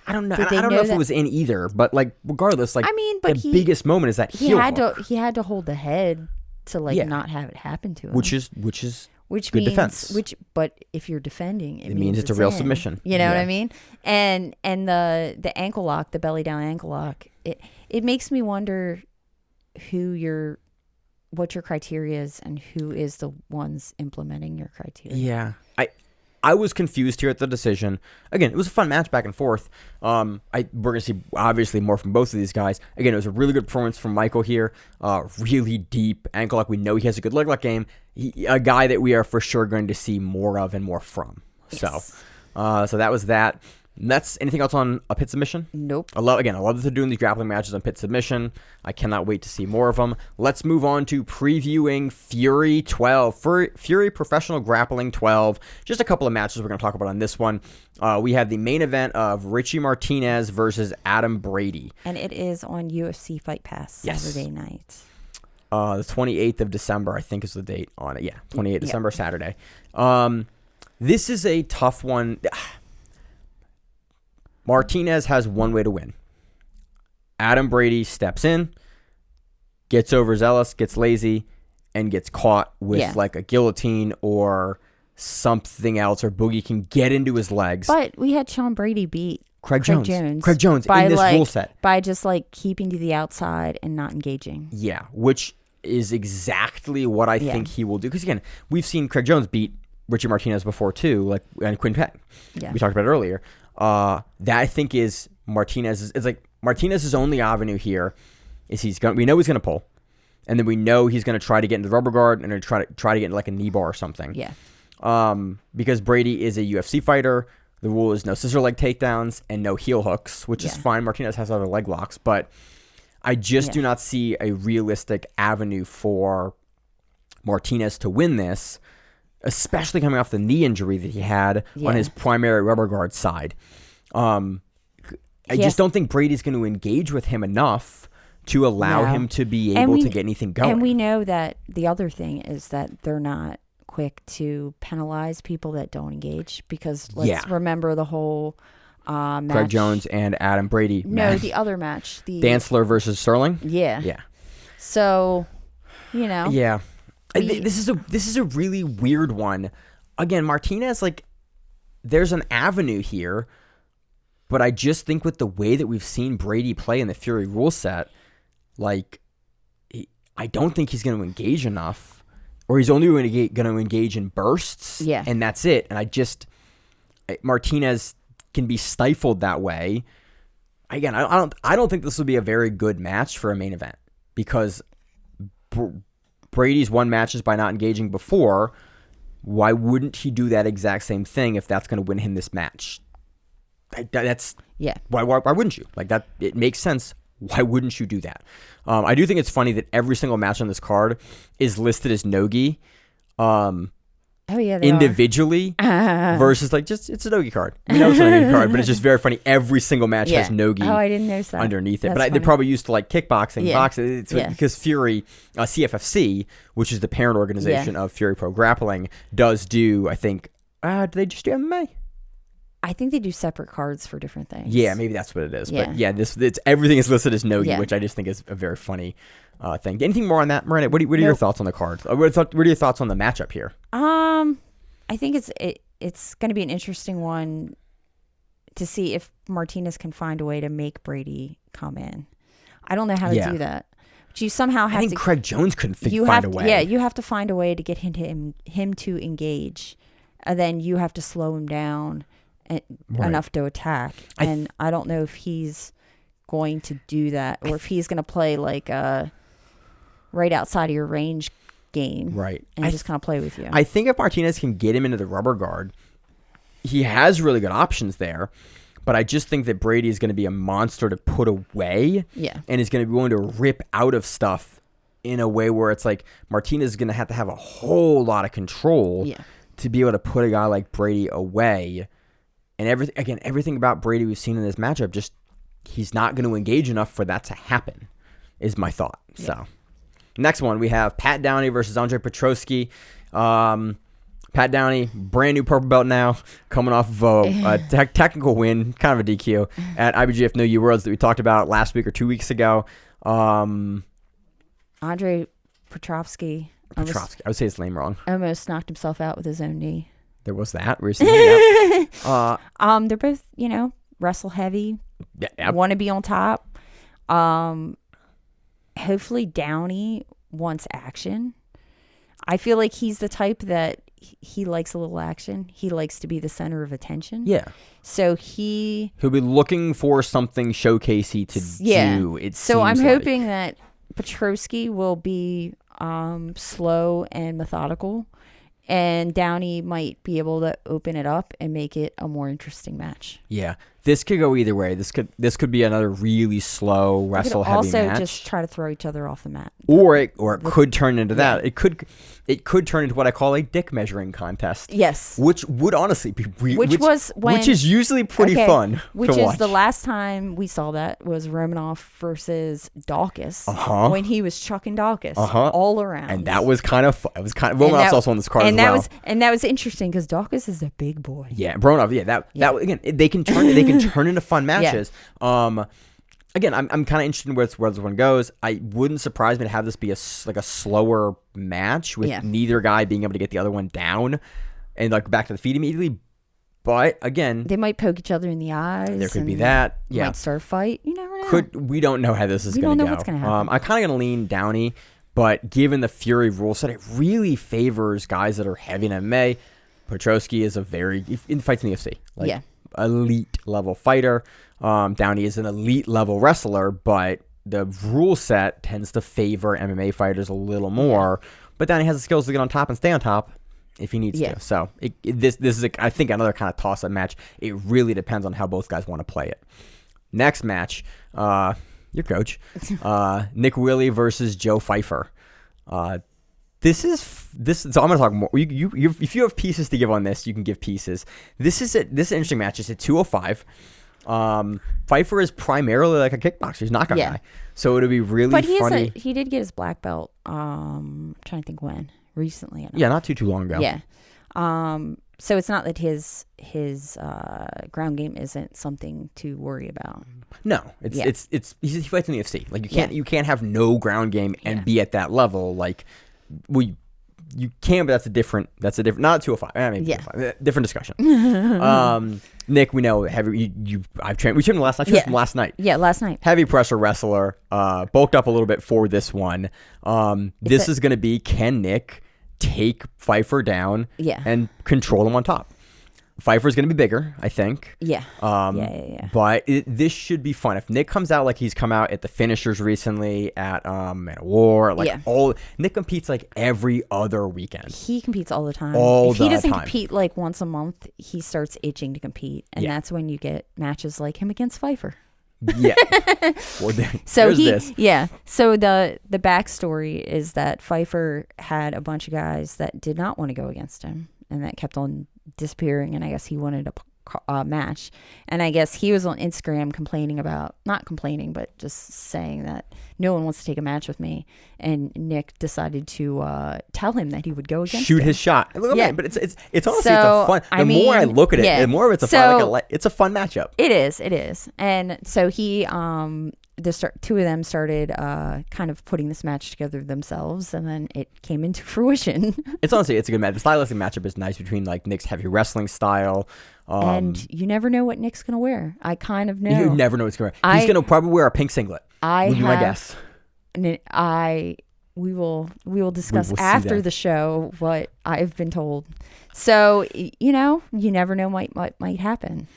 I don't know. I don't know if it was in either, but like regardless, like the biggest moment is that heel hook. He had to hold the head to not have it happen to him, which good means, defense. But if you're defending, it means it's a real submission. You know what I mean? And the ankle lock, the belly down ankle lock, it makes me wonder what your criteria is and who is the ones implementing your criteria. Yeah, I was confused here at the decision. Again, it was a fun match back and forth. We're going to see obviously more from both of these guys. Again, it was a really good performance from Michael here. Really deep ankle lock. We know he has a good leg lock game. A guy that we are for sure going to see more of and more from. Yes. So that was that. That's anything else on a pit submission? Nope. I love that they're doing these grappling matches on pit submission. I cannot wait to see more of them. Let's move on to previewing Fury 12. Fury Professional Grappling 12. Just a couple of matches we're going to talk about on this one. We have the main event of Richie Martinez versus Adam Brady. And it is on UFC Fight Pass Saturday night. The 28th of December, I think, is the date on it. Yeah, 28th December, Saturday. This is a tough one. Martinez has one way to win. Adam Brady steps in, gets overzealous, gets lazy, and gets caught with like a guillotine or something else, or Boogie can get into his legs. But we had Sean Brady beat Craig Jones in this rule set. By just like keeping to the outside and not engaging. Yeah, which is exactly what I think he will do. Because again, we've seen Craig Jones beat Richie Martinez before too, like and quintet. Yeah. We talked about it earlier. That I think is Martinez's. It's like Martinez's only avenue here is we know he's gonna pull, and then we know he's gonna try to get into the rubber guard and try to get into like a knee bar or something. Yeah. Because Brady is a UFC fighter, the rule is no scissor leg takedowns and no heel hooks, which is fine. Martinez has other leg locks, but I just do not see a realistic avenue for Martinez to win this, especially coming off the knee injury that he had on his primary rubber guard side. I just don't think Brady's going to engage with him enough to allow him to be able to get anything going. And we know that the other thing is that they're not quick to penalize people that don't engage, because let's remember the whole match. Craig Jones and Adam Brady match. The other match. The Dantzler versus Sterling? Yeah. Yeah. So, Yeah. This is a really weird one. Again, Martinez, like, there's an avenue here, but I just think with the way that we've seen Brady play in the Fury rule set, like, I don't think he's going to engage enough, or he's only going to engage in bursts, and that's it. And Martinez can be stifled that way. Again, I don't think this will be a very good match for a main event, because Brady's won matches by not engaging before. Why wouldn't he do that exact same thing if that's going to win him this match? Why wouldn't you? Like, that, it makes sense. Why wouldn't you do that? I do think it's funny that every single match on this card is listed as no-gi. Individually versus like just it's a no-gi card. We know it's a no-gi card, but it's just very funny. Every single match has no-gi I didn't notice that underneath it. But they're probably used to like kickboxing, boxing. It's because Fury, CFFC, which is the parent organization of Fury Pro Grappling, does do, I think, do they just do MMA? I think they do separate cards for different things. Yeah, maybe that's what it is. But it's everything is listed as no-gi, which I just think is a very funny thing. Anything more on that, Miranda? What are your thoughts on the card? What are your thoughts on the matchup here? I think it's going to be an interesting one to see if Martinez can find a way to make Brady come in. I don't know how to do that. But you somehow have to. I think Craig Jones couldn't find a way. Yeah, you have to find a way to get him to engage, and then you have to slow him down enough to attack. And I don't know if he's going to do that, or if he's going to play like right outside of your range game, and just kind of play with you. I think if Martinez can get him into the rubber guard, he has really good options there. But I just think that Brady is going to be a monster to put away, and is going to be willing to rip out of stuff in a way where it's like Martinez is going to have a whole lot of control to be able to put a guy like Brady away. And everything about Brady we've seen in this matchup, just he's not going to engage enough for that to happen, is my thought. So. Next one, we have Pat Downey versus Andre Petroski. Pat Downey, brand new purple belt now, coming off of a technical win, kind of a DQ, at IBJJF No U Worlds that we talked about last week or 2 weeks ago. Andre Petroski. I would say his name wrong. Almost knocked himself out with his own knee. There was that recently. They're both, wrestle heavy. Want to be on top. Hopefully Downey wants action. I feel like he's the type that he likes a little action. He likes to be the center of attention. Yeah. So he'll be looking for something showcasey to do. So I'm hoping that Petroski will be slow and methodical And Downey might be able to open it up and make it a more interesting match. Yeah, this could go either way. This could be another really slow wrestle heavy match. Also, just try to throw each other off the mat. Or it could turn into that. It could turn into what I call a dick measuring contest. Yes, which would honestly be which is usually pretty fun. Which to is watch. the last time we saw that was Romanoff versus Dawkins when he was chucking Dawkins all around, and that was kind of fun. It was kind of Romanoff's also on this card as well. And that was interesting because Dawkins is a big boy. Yeah, Romanoff. Yeah, that again, they can turn into fun matches. Yeah. Again, I'm kind of interested in where this one goes. I wouldn't surprise me to have this be a slower match with neither guy being able to get the other one down and like back to the feet immediately. But again, they might poke each other in the eyes. There could be that. Yeah, might start a fight. You never know. We don't know how this is going to go. We don't know what's going to happen. I'm kind of going to lean Downey, but given the Fury rule set, it really favors guys that are heavy in MMA. Petrosky is in fights in the UFC. Elite level fighter. Downey is an elite level wrestler, but the rule set tends to favor MMA fighters a little more. But Downey has the skills to get on top and stay on top if he needs to. So this is, I think, another kind of toss-up match. It really depends on how both guys want to play it. Next match, your coach, Nick Willie versus Joe Pfeiffer. So I'm going to talk more. If you have pieces to give on this, you can give pieces. This is an interesting match. It's at 205. Pfeiffer is primarily like a kickboxer. He's not a guy. So it'll be really funny. But he did get his black belt. I'm trying to think when. Recently. Yeah, not too long ago. Yeah. So it's not that his ground game isn't something to worry about. No, he fights in the UFC. Like you can't have no ground game and be at that level. Like you can, but that's a different not 205. I mean, 205, different discussion. Nick, we know we trained him last night. From last night. Yeah, last night. Heavy pressure wrestler, bulked up a little bit for this one. This is going to be, can Nick take Pfeiffer down and control him on top? Pfeiffer's going to be bigger, I think. Yeah. But this should be fun. If Nick comes out like he's come out at the finishers recently, at Man of War, Nick competes like every other weekend. He competes all the time. If he doesn't compete like once a month, he starts itching to compete. And that's when you get matches like him against Pfeiffer. Yeah. So the backstory is that Pfeiffer had a bunch of guys that did not want to go against him and that kept on disappearing, and I guess he wanted a match, and I guess he was on Instagram not complaining but just saying that no one wants to take a match with me, and Nick decided to tell him that he would go against him. His shot. But it's honestly it's a fun. More I look at it, the more of it's it's a fun matchup. It is, and so he two of them started kind of putting this match together themselves, and then it came into fruition. It's a good match. The stylistic matchup is nice between like Nick's heavy wrestling style. And you never know what Nick's going to wear. I kind of know. You never know what he's going to wear. He's going to probably wear a pink singlet. Would be my guess. We will discuss after the show what I've been told. So, you never know what might happen.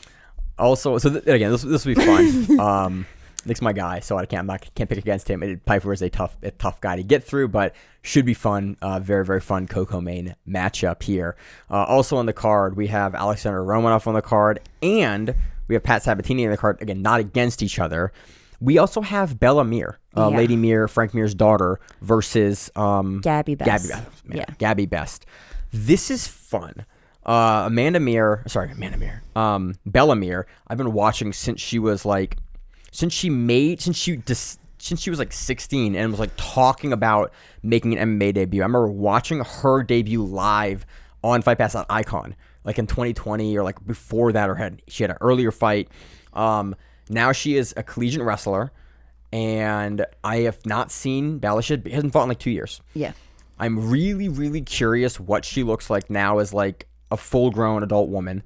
Also, again, this will be fun. Nick's my guy, so I can't pick against him. Pfeiffer is a tough guy to get through, but should be fun. Very, very fun Coco Maine matchup here. Also on the card, we have Alexander Romanov on the card, and we have Pat Sabatini on the card. Again, not against each other. We also have Bella Mir, Lady Mir, Frank Mir's daughter, versus Gabby Best. Gabby Best. This is fun. Bella Mir. I've been watching since she was like. Since she was like 16 and was like talking about making an MMA debut. I remember watching her debut live on Fight Pass Icon, like in 2020 or like before that, she had an earlier fight. Now she is a collegiate wrestler, and I have not seen Bella. She hasn't fought in like 2 years. Yeah. I'm really, really curious what she looks like now as like a full-grown adult woman,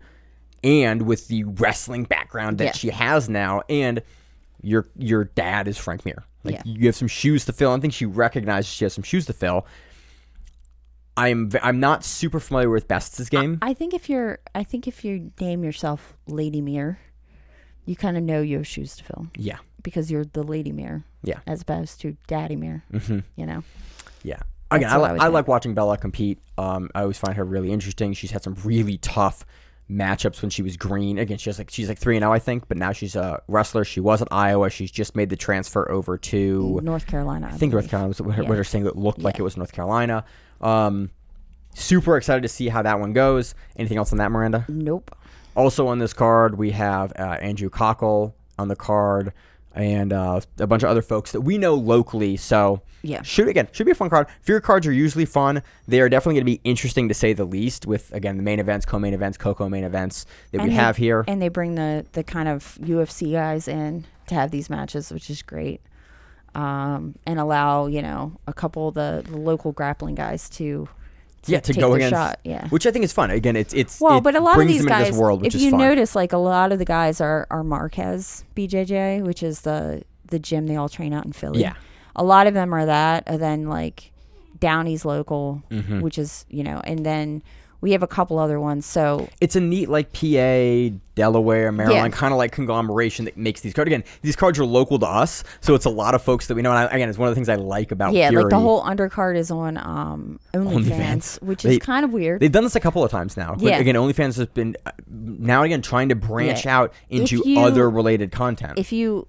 and with the wrestling background that she has now, and your dad is Frank Mir. You have some shoes to fill. I think she recognizes she has some shoes to fill. I'm not super familiar with Best's game. I think if you name yourself Lady Mir, you kind of know you have shoes to fill. Yeah. Because you're the Lady Mir. Yeah. As opposed to Daddy Mir. Mm-hmm. You know. Yeah. Again, I like watching Bella compete. I always find her really interesting. She's had some really tough matchups when she was green. Again, she's like 3-0, I think, but now she's a wrestler. She was at Iowa. She's just made the transfer over to North Carolina. I think North Carolina was what her saying that looked like it was North Carolina. Super excited to see how that one goes. Anything else on that, Miranda? Nope. Also on this card, we have Andrew Cockle on the card, and a bunch of other folks that we know locally. So should be a fun card. Fear cards are usually fun. They are definitely going to be interesting to say the least. With again the main events, co-main events, co-main events that we have here, and they bring the kind of UFC guys in to have these matches, which is great, and allow a couple of the local grappling guys to go against shot, which I think is fun. Again, it but a lot of these guys, world, if you notice, like a lot of the guys are Marquez BJJ, which is the gym they all train out in Philly. Yeah, a lot of them are that, and then like Downey's local, which is and then we have a couple other ones. So it's a neat like PA, Delaware, Maryland kind of like conglomeration that makes these cards. Again, these cards are local to us, so it's a lot of folks that we know. And again, it's one of the things I like about Fury. Like the whole undercard is on OnlyFans, which is kind of weird. They've done this a couple of times now. Yeah. Again, OnlyFans has been now and again trying to branch out into other related content. If you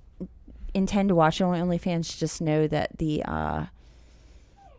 intend to watch it on OnlyFans, just know that the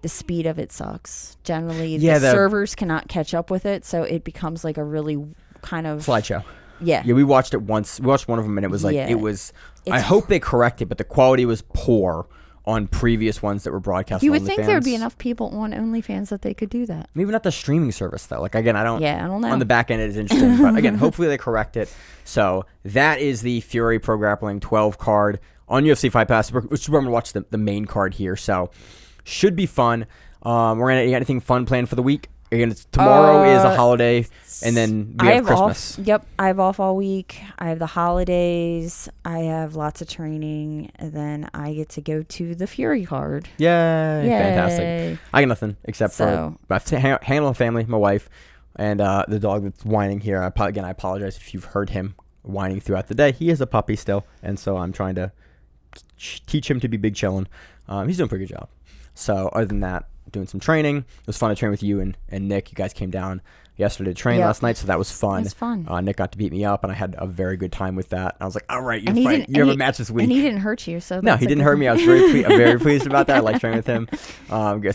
speed of it sucks. Generally, the servers cannot catch up with it, so it becomes like a really kind of slideshow. Yeah, we watched it once. We watched one of them, and it was like I hope they correct it, but the quality was poor on previous ones that were broadcast. You would think there would be enough people on OnlyFans that they could do that. Maybe not the streaming service though. Like again, I don't know. On the back end, it is interesting, but again, hopefully they correct it. So that is the Fury Pro Grappling 12 card on UFC Fight Pass. We're going to watch the main card here. So. Should be fun. You got anything fun planned for the week? Again, tomorrow is a holiday, and then we have Christmas. I have off all week. I have the holidays. I have lots of training, and then I get to go to the Fury card. Yay. Fantastic. I got nothing except for handle the family, my wife, and the dog that's whining here. I apologize if you've heard him whining throughout the day. He is a puppy still, and so I'm trying to teach him to be big chillin'. He's doing a pretty good job. So other than that, doing some training. It was fun to train with you and Nick. You guys came down yesterday to train last night, so that was fun. It was fun. Nick got to beat me up, and I had a very good time with that. I was like, all right, you have a match this week. And he didn't hurt you, so no, he didn't hurt me. I was very pleased about that. I like training with him.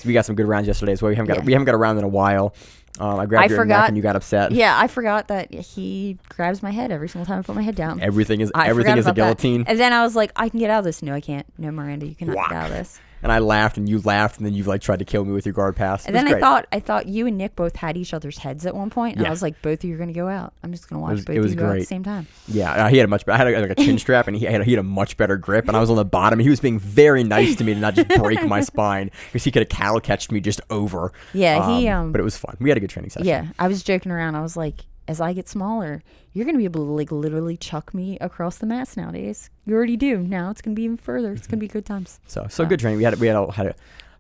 We got some good rounds yesterday as well. We haven't got a round in a while. I grabbed your neck and you got upset. Yeah, I forgot that he grabs my head every single time I put my head down. Everything is a guillotine. And then I was like, I can get out of this. No, I can't. No, Miranda, you cannot get out of this. And I laughed, and you laughed, and then you like tried to kill me with your guard pass. And then I thought you and Nick both had each other's heads at one point, and I was like, both of you are going to go out. I'm just going to watch both of you go out at the same time. Yeah, he had I had like a chin strap, and he had a much better grip, and I was on the bottom. And he was being very nice to me to not just break my spine, because he could have cattle catched me just over. Yeah, but it was fun. We had a good training session. Yeah, I was joking around. I was like, as I get smaller, you're going to be able to like literally chuck me across the mats nowadays. You already do. Now it's going to be even further. It's going to be good times. So good training. We had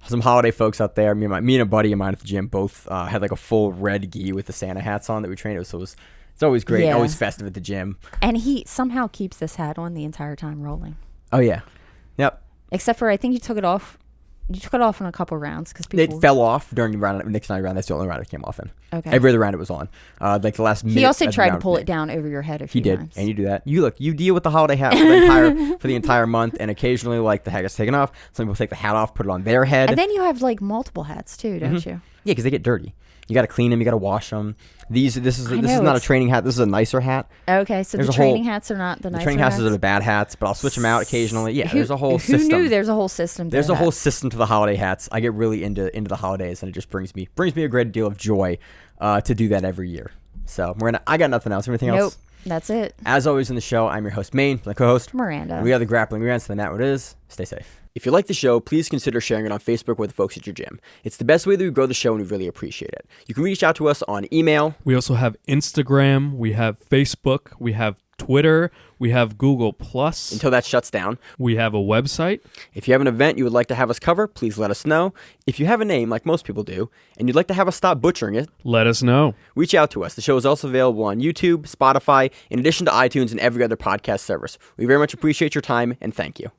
some holiday folks out there. Me and a buddy of mine at the gym both had like a full red gi with the Santa hats on that we trained with. So it's always great. Yeah. Always festive at the gym. And he somehow keeps this hat on the entire time rolling. Oh yeah. Yep. Except for I think you took it off. You took it off in a couple rounds because it fell off during the round. Nick's night round. That's the only round it came off in. Okay. Every other round it was on. Like the last minute. He also tried to pull it down over your head a few times. He did, and you do that. You deal with the holiday hat for the entire month, and occasionally like the hat gets taken off. Some people take the hat off, put it on their head, and then you have like multiple hats too, don't you? Yeah, because they get dirty. You got to clean them. You got to wash them. This is not a training hat. This is a nicer hat. Okay, so the training hats are not the nicer hats? The training hats are the bad hats, but I'll switch them out occasionally. Yeah, there's a whole system. Who knew there's a whole system to There's a whole system to the holiday hats. I get really into the holidays, and it just brings me a great deal of joy to do that every year. So, Miranda, I got nothing else. Anything else? Nope, that's it. As always in the show, I'm your host, Maine, my co-host, Miranda. We are the Grappling Miranda, so the mat what it is. Stay safe. If you like the show, please consider sharing it on Facebook with the folks at your gym. It's the best way that we grow the show, and we really appreciate it. You can reach out to us on email. We also have Instagram. We have Facebook. We have Twitter. We have Google+. Until that shuts down. We have a website. If you have an event you would like to have us cover, please let us know. If you have a name, like most people do, and you'd like to have us stop butchering it, let us know. Reach out to us. The show is also available on YouTube, Spotify, in addition to iTunes and every other podcast service. We very much appreciate your time, and thank you.